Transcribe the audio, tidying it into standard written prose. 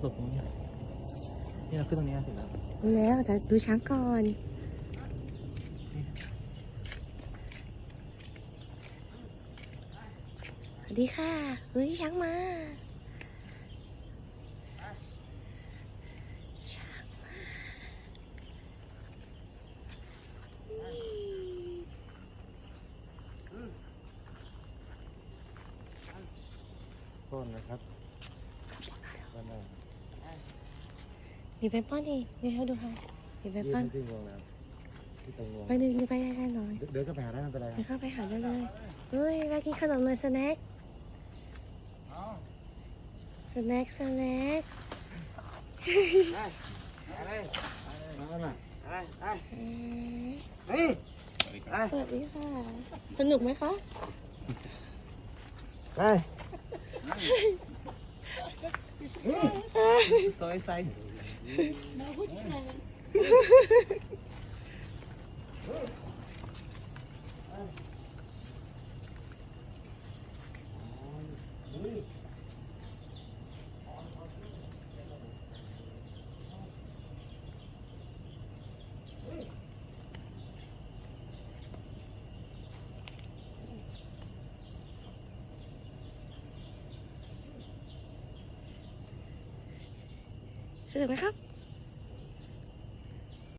หลบตรงนี้นี่เราขึ้นตรงนี้เสร็จแล้ว รู้แล้วแต่ดูช้างก่อน สวัสดีค่ะเฮ้ยช้างมาช้างมาต้นนะครับด้านหน้า มีไปป้อนดิมีให้ดูค่ะมีไปป้อน ที่งวงแล้วที่ตรงงวง ไปดึงไปใกล้ๆหน่อย เดินก็ไปหาได้ไม่เป็นไร เดี๋ยวเข้าไปหาได้เลยเฮ้ยไปกินขนมเลยสแน็คสแน็คสแน็ค มาหน่อย สวัสดีค่ะ สนุกไหมคะ ไปซอยไซสนุกไหมครับ